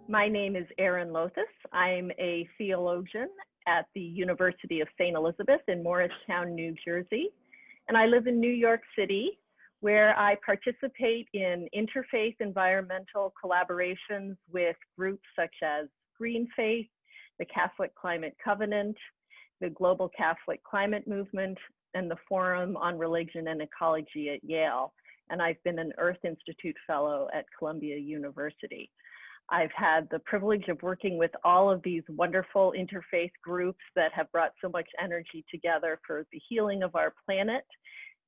My name is Ejfa Lothes. I'm a theologian at the University of St. Elizabeth in Morristown, New Jersey. And I live in New York City, where I participate in interfaith environmental collaborations with groups such as Green Faith, the Catholic Climate Covenant, the Global Catholic Climate Movement, and the Forum on Religion and Ecology at Yale. And I've been an Earth Institute Fellow at Columbia University. I've had the privilege of working with all of these wonderful interfaith groups that have brought so much energy together for the healing of our planet.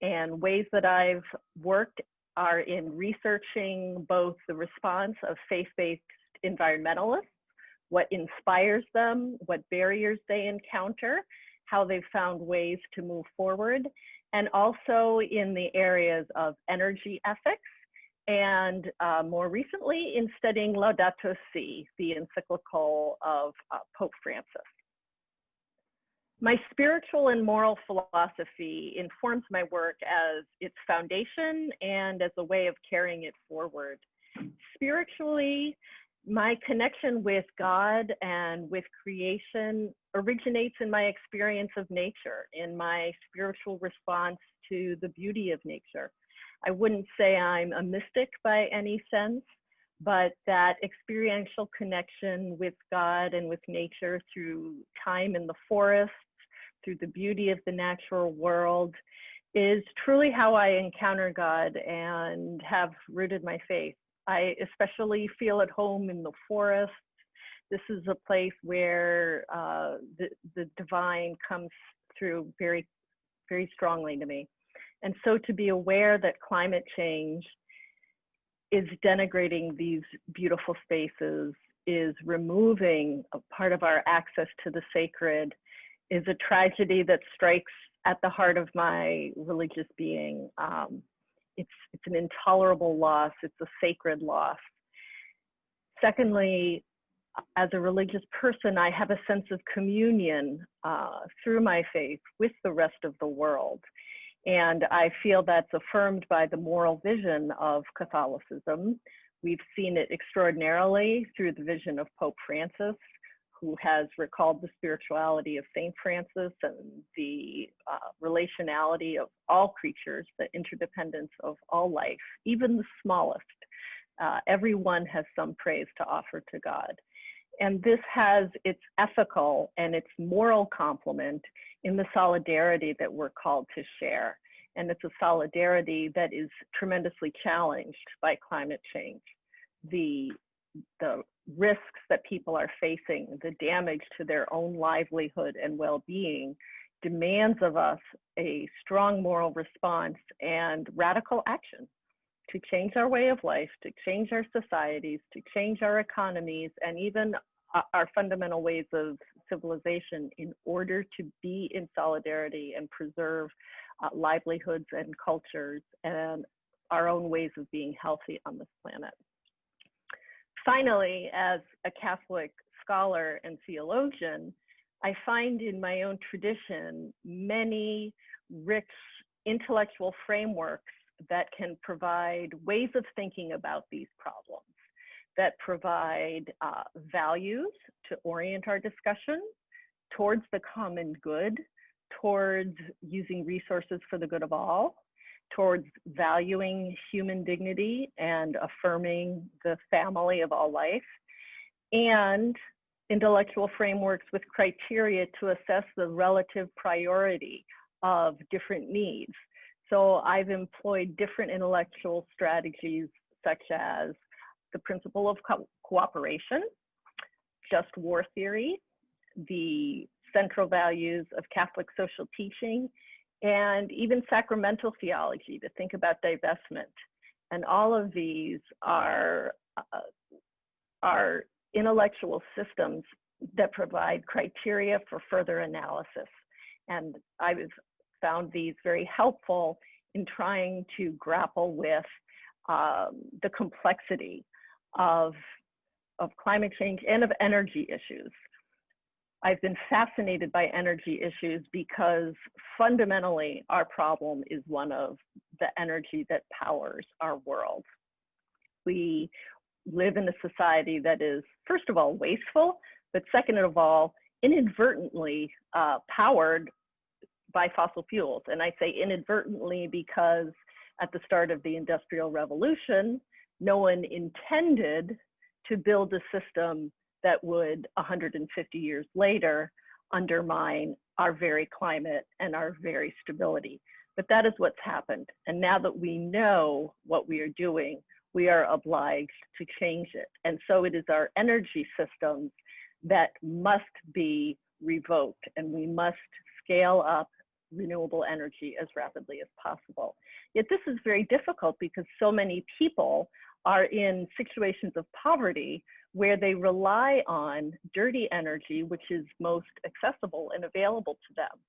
And ways that I've worked are in researching both the response of faith-based environmentalists, what inspires them, what barriers they encounter, how they've found ways to move forward, and also in the areas of energy ethics, and more recently in studying Laudato Si, the encyclical of Pope Francis. My spiritual and moral philosophy informs my work as its foundation and as a way of carrying it forward. Spiritually, my connection with God and with creation originates in my experience of nature, in my spiritual response to the beauty of nature. I wouldn't say I'm a mystic by any sense, but that experiential connection with God and with nature through time in the forest, through the beauty of the natural world, is truly how I encounter God and have rooted my faith. I especially feel at home in the forest. This is a place where the divine comes through very, very strongly to me. And so to be aware that climate change is denigrating these beautiful spaces, is removing a part of our access to the sacred, is a tragedy that strikes at the heart of my religious being. It's an intolerable loss. It's a sacred loss. Secondly, as a religious person, I have a sense of communion through my faith with the rest of the world. And I feel that's affirmed by the moral vision of Catholicism. We've seen it extraordinarily through the vision of Pope Francis, who has recalled the spirituality of Saint Francis and the relationality of all creatures, the interdependence of all life, even the smallest. Everyone has some praise to offer to God. And this has its ethical and its moral complement in the solidarity that we're called to share. And it's a solidarity that is tremendously challenged by climate change. The risks that people are facing, the damage to their own livelihood and well-being, demands of us a strong moral response and radical action to change our way of life, to change our societies, to change our economies, and even our fundamental ways of civilization in order to be in solidarity and preserve livelihoods and cultures and our own ways of being healthy on this planet. Finally, as a Catholic scholar and theologian, I find in my own tradition many rich intellectual frameworks that can provide ways of thinking about these problems, that provide values to orient our discussion towards the common good, towards using resources for the good of all, towards valuing human dignity and affirming the family of all life, and intellectual frameworks with criteria to assess the relative priority of different needs. So I've employed different intellectual strategies such as the principle of cooperation, just war theory, the central values of Catholic social teaching, and even sacramental theology to think about divestment. And all of these are intellectual systems that provide criteria for further analysis. And I've found these very helpful in trying to grapple with the complexity of climate change and of energy issues. I've been fascinated by energy issues because fundamentally our problem is one of the energy that powers our world. We live in a society that is, first of all, wasteful, but second of all, inadvertently powered by fossil fuels. And I say inadvertently because at the start of the Industrial Revolution, no one intended to build a system that would 150 years later undermine our very climate and our very stability. But that is what's happened. And now that we know what we are doing, we are obliged to change it. And so it is our energy systems that must be revoked, and we must scale up renewable energy as rapidly as possible. Yet this is very difficult because so many people are in situations of poverty where they rely on dirty energy, which is most accessible and available to them.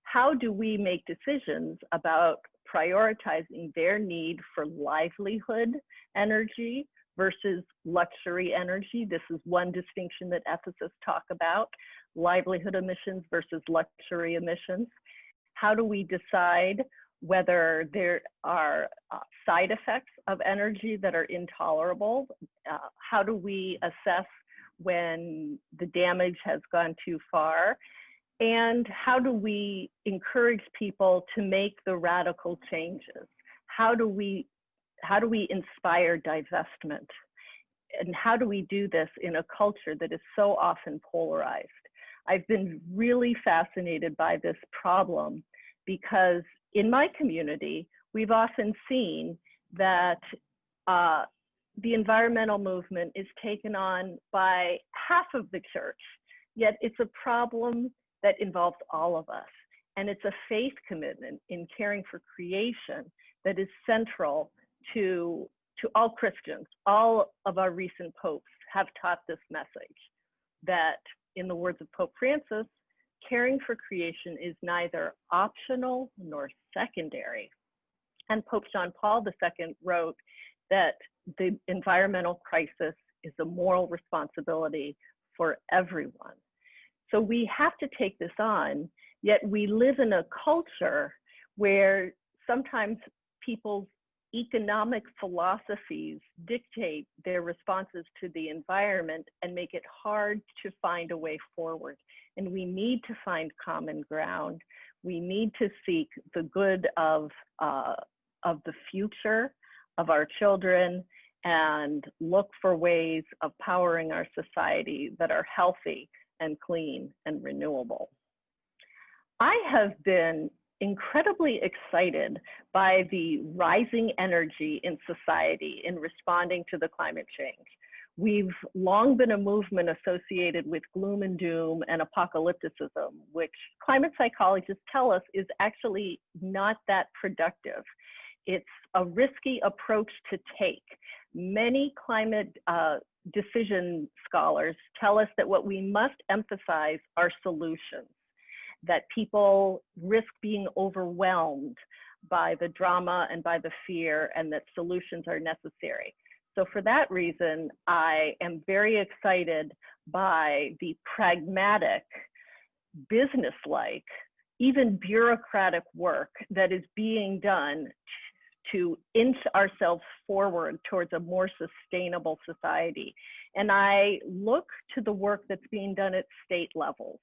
How do we make decisions about prioritizing their need for livelihood energy versus luxury energy? This is one distinction that ethicists talk about, livelihood emissions versus luxury emissions. How do we decide whether there are side effects of energy that are intolerable? How do we assess when the damage has gone too far? And how do we encourage people to make the radical changes? How do we inspire divestment? And how do we do this in a culture that is so often polarized? I've been really fascinated by this problem because in my community, we've often seen that the environmental movement is taken on by half of the church, yet it's a problem that involves all of us. And it's a faith commitment in caring for creation that is central to all Christians. All of our recent popes have taught this message, that in the words of Pope Francis, caring for creation is neither optional nor secondary. And Pope John Paul II wrote that the environmental crisis is a moral responsibility for everyone. So we have to take this on, yet we live in a culture where sometimes people's economic philosophies dictate their responses to the environment and make it hard to find a way forward. And we need to find common ground. We need to seek the good of the future of our children and look for ways of powering our society that are healthy and clean and renewable. I have been incredibly excited by the rising energy in society in responding to the climate change. We've long been a movement associated with gloom and doom and apocalypticism, which climate psychologists tell us is actually not that productive. It's a risky approach to take. Many climate decision scholars tell us that what we must emphasize are solutions, that people risk being overwhelmed by the drama and by the fear, and that solutions are necessary. So for that reason, I am very excited by the pragmatic, business-like, even bureaucratic work that is being done to inch ourselves forward towards a more sustainable society. And I look to the work that's being done at state levels.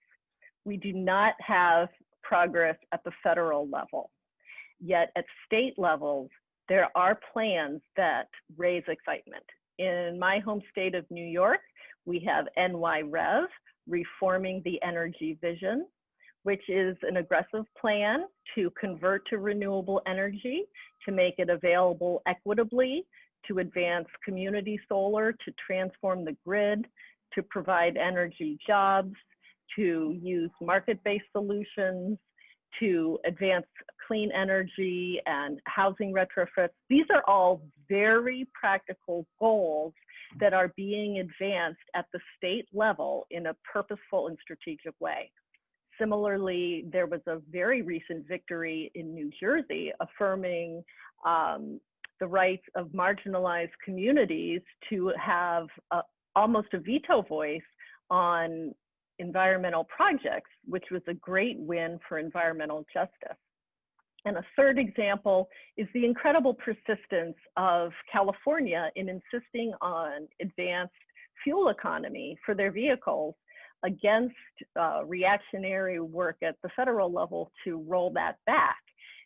We do not have progress at the federal level. Yet at state levels, there are plans that raise excitement. In my home state of New York, we have NYREV, Reforming the Energy Vision, which is an aggressive plan to convert to renewable energy, to make it available equitably, to advance community solar, to transform the grid, to provide energy jobs, to use market-based solutions, to advance clean energy and housing retrofits. These are all very practical goals that are being advanced at the state level in a purposeful and strategic way. Similarly, there was a very recent victory in New Jersey affirming the rights of marginalized communities to have almost a veto voice on environmental projects, which was a great win for environmental justice. And a third example is the incredible persistence of California in insisting on advanced fuel economy for their vehicles against reactionary work at the federal level to roll that back.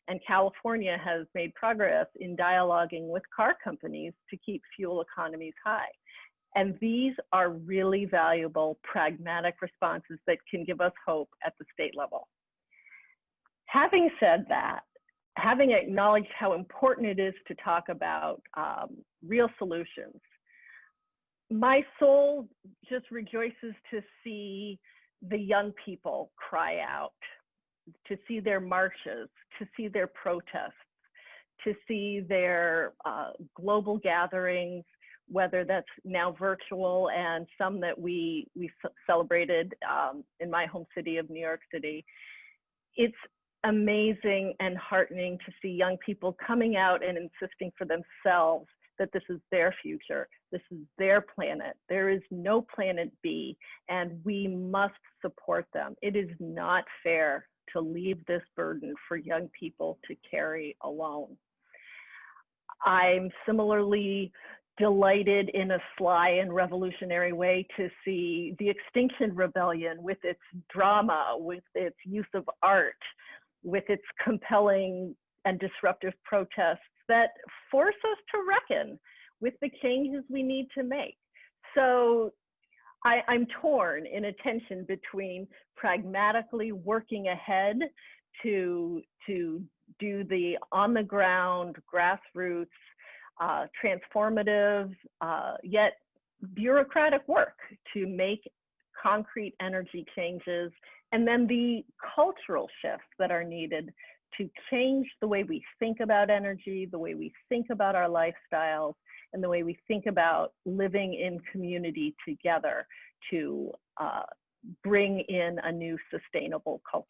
And California has made progress in dialoguing with car companies to keep fuel economies high. And these are really valuable, pragmatic responses that can give us hope at the state level. Having said that, having acknowledged how important it is to talk about real solutions, my soul just rejoices to see the young people cry out, to see their marches, to see their protests, to see their global gatherings, whether that's now virtual and some that we celebrated in my home city of New York City. It's amazing and heartening to see young people coming out and insisting for themselves that this is their future, this is their planet. There is no planet B, and we must support them. It is not fair to leave this burden for young people to carry alone. I'm similarly delighted in a sly and revolutionary way to see the Extinction Rebellion with its drama, with its use of art, with its compelling and disruptive protests that force us to reckon with the changes we need to make. So I'm torn in a tension between pragmatically working ahead to do the on-the-ground, grassroots, transformative, yet bureaucratic work to make concrete energy changes, and then the cultural shifts that are needed to change the way we think about energy, the way we think about our lifestyles, and the way we think about living in community together to bring in a new sustainable culture.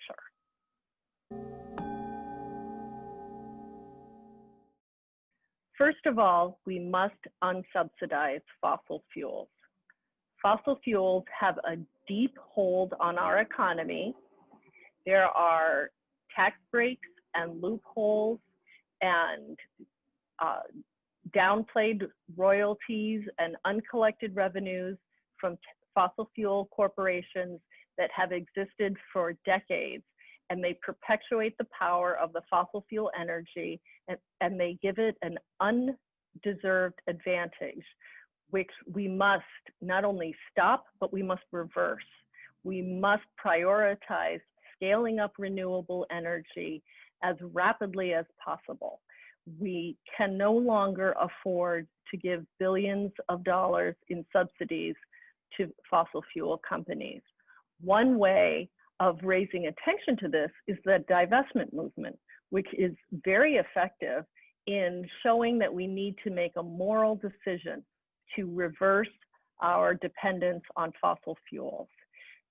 First of all, we must unsubsidize fossil fuels. Fossil fuels have a deep hold on our economy. There are tax breaks and loopholes and downplayed royalties and uncollected revenues from fossil fuel corporations that have existed for decades, and they perpetuate the power of the fossil fuel energy, and they give it an undeserved advantage, which we must not only stop, but we must reverse. We must prioritize scaling up renewable energy as rapidly as possible. We can no longer afford to give billions of dollars in subsidies to fossil fuel companies. One way of raising attention to this is the divestment movement, which is very effective in showing that we need to make a moral decision to reverse our dependence on fossil fuels.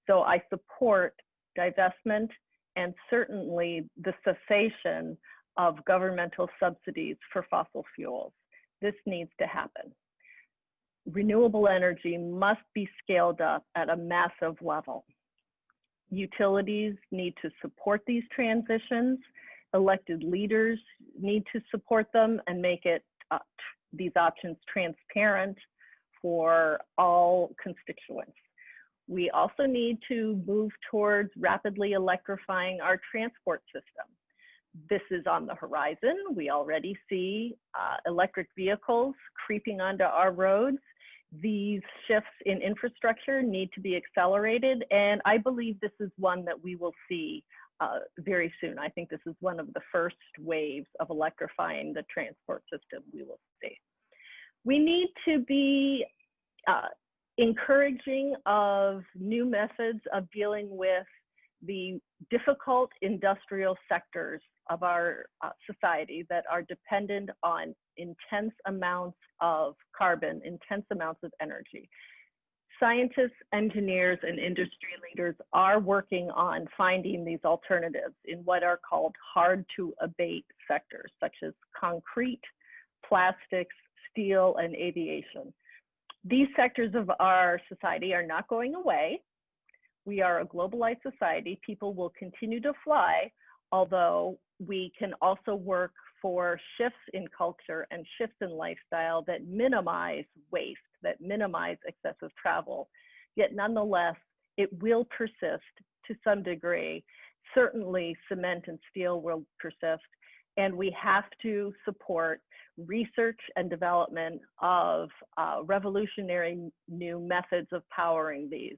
So I support divestment and certainly the cessation of governmental subsidies for fossil fuels. This needs to happen. Renewable energy must be scaled up at a massive level. Utilities need to support these transitions. Elected leaders need to support them and make it these options transparent for all constituents. We also need to move towards rapidly electrifying our transport system. This is on the horizon. We already see electric vehicles creeping onto our roads. These shifts in infrastructure need to be accelerated, and I believe this is one that we will see very soon. I think this is one of the first waves of electrifying the transport system we will see. We need to be encouraging of new methods of dealing with the difficult industrial sectors of our society that are dependent on intense amounts of carbon, intense amounts of energy. Scientists, engineers, and industry leaders are working on finding these alternatives in what are called hard to abate sectors, such as concrete, plastics, steel, and aviation. These sectors of our society are not going away. We are a globalized society. People will continue to fly, although we can also work for shifts in culture and shifts in lifestyle that minimize waste, that minimize excessive travel. Yet nonetheless, it will persist to some degree. Certainly cement and steel will persist, and we have to support research and development of revolutionary new methods of powering these.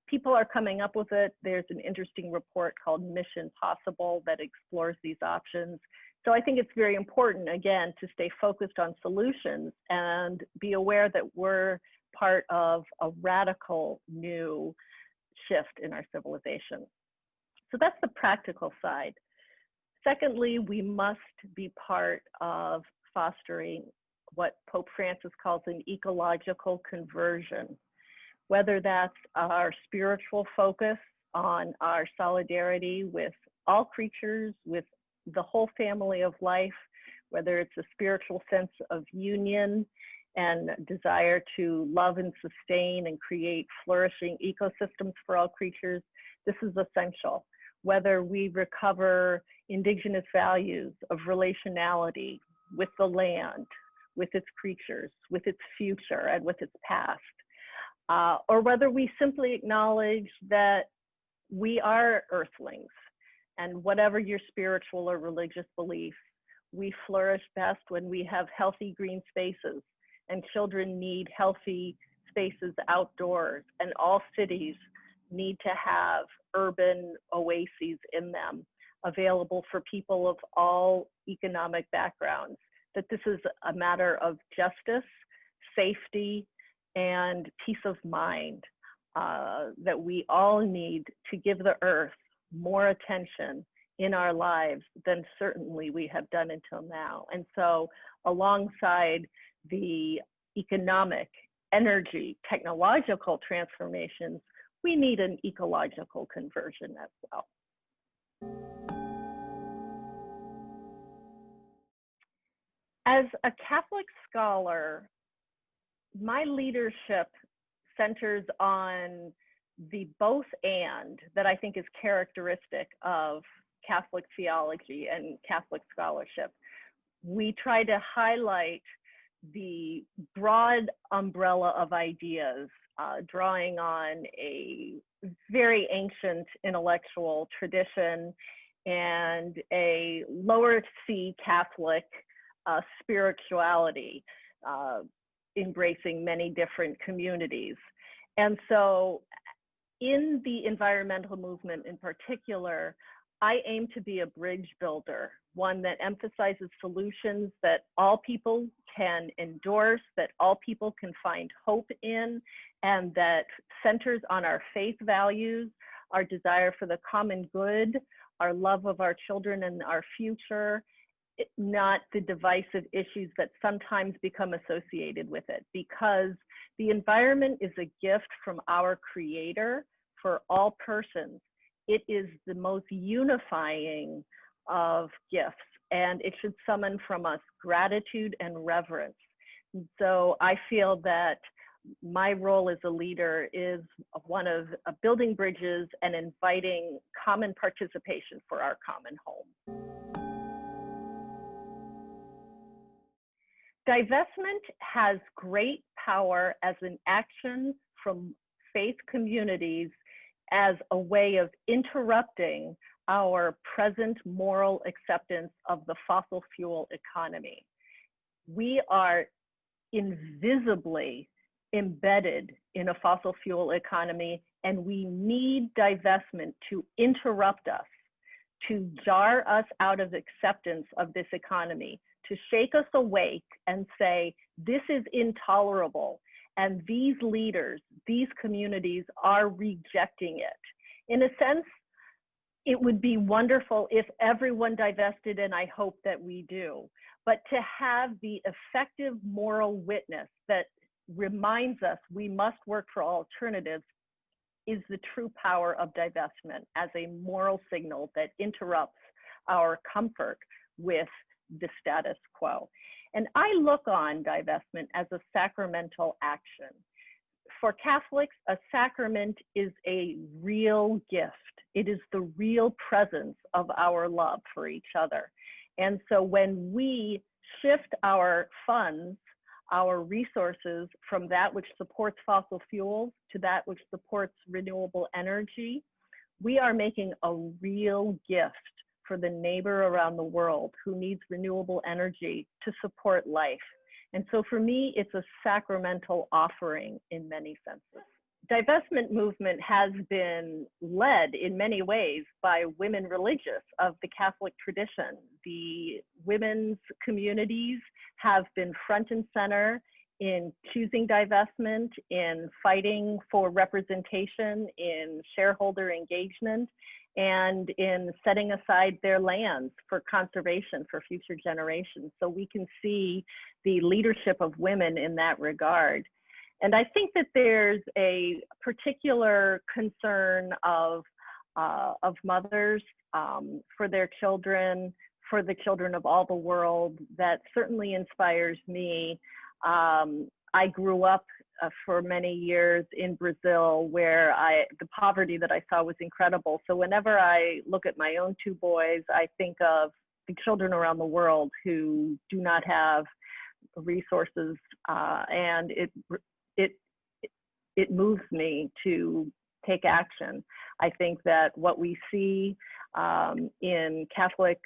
People are coming up with it. There's an interesting report called Mission Possible that explores these options. So I think it's very important, again, to stay focused on solutions and be aware that we're part of a radical new shift in our civilization. So that's the practical side. Secondly, we must be part of fostering what Pope Francis calls an ecological conversion, whether that's our spiritual focus on our solidarity with all creatures, with the whole family of life, whether it's a spiritual sense of union and desire to love and sustain and create flourishing ecosystems for all creatures. This is essential. Whether we recover indigenous values of relationality with the land, with its creatures, with its future, and with its past, or whether we simply acknowledge that we are earthlings, and whatever your spiritual or religious belief, we flourish best when we have healthy green spaces, and children need healthy spaces outdoors, and all cities need to have urban oases in them available for people of all economic backgrounds, that this is a matter of justice, safety, and peace of mind, that we all need to give the earth more attention in our lives than certainly we have done until now. And so alongside the economic, energy, technological transformations, we need an ecological conversion as well. As a Catholic scholar, my leadership centers on the both and that I think is characteristic of Catholic theology and Catholic scholarship. We try to highlight the broad umbrella of ideas, drawing on a very ancient intellectual tradition and a lower C Catholic spirituality, embracing many different communities. And so in the environmental movement in particular, I aim to be a bridge builder, one that emphasizes solutions that all people can endorse, that all people can find hope in, and that centers on our faith values, our desire for the common good, our love of our children and our future, not the divisive issues that sometimes become associated with it, because the environment is a gift from our Creator for all persons. It is the most unifying of gifts, and it should summon from us gratitude and reverence. And so I feel that my role as a leader is one of building bridges and inviting common participation for our common home. Divestment has great power as an action from faith communities as a way of interrupting our present moral acceptance of the fossil fuel economy. We are invisibly embedded in a fossil fuel economy, and we need divestment to interrupt us, to jar us out of acceptance of this economy, to shake us awake and say, this is intolerable, and these leaders, these communities are rejecting it. In a sense, it would be wonderful if everyone divested, and I hope that we do. But to have the effective moral witness that reminds us we must work for alternatives is the true power of divestment as a moral signal that interrupts our comfort with the status quo. And I look on divestment as a sacramental action. for Catholics, a sacrament is a real gift. It is the real presence of our love for each other. And so when we shift our funds, our resources from that which supports fossil fuels to that which supports renewable energy, we are making a real gift for the neighbor around the world who needs renewable energy to support life. And so for me, it's a sacramental offering in many senses. Divestment movement has been led in many ways by women religious of the Catholic tradition. The women's communities have been front and center in choosing divestment, in fighting for representation, in shareholder engagement, and in setting aside their lands for conservation for future generations. So we can see the leadership of women in that regard. And I think that there's a particular concern of mothers for their children, for the children of all the world, that certainly inspires me. I grew up for many years in Brazil, where the poverty that I saw was incredible. So whenever I look at my own two boys, I think of the children around the world who do not have resources, and it moves me to take action. I think that what we see in Catholic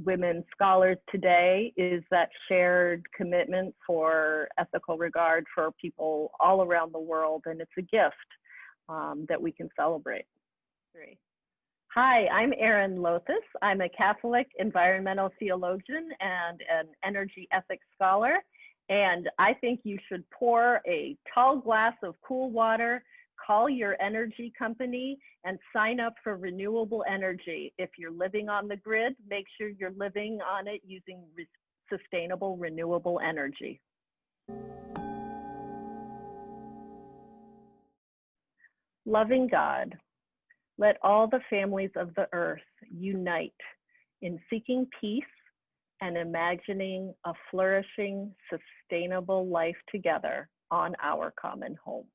women scholars today is that shared commitment for ethical regard for people all around the world, and it's a gift that we can celebrate. Hi, I'm Ejfa Lothes. I'm a Catholic environmental theologian and an energy ethics scholar, and I think you should pour a tall glass of cool water, call your energy company, and sign up for renewable energy. If you're living on the grid, make sure you're living on it using sustainable renewable energy. Loving God, let all the families of the earth unite in seeking peace and imagining a flourishing, sustainable life together on our common home.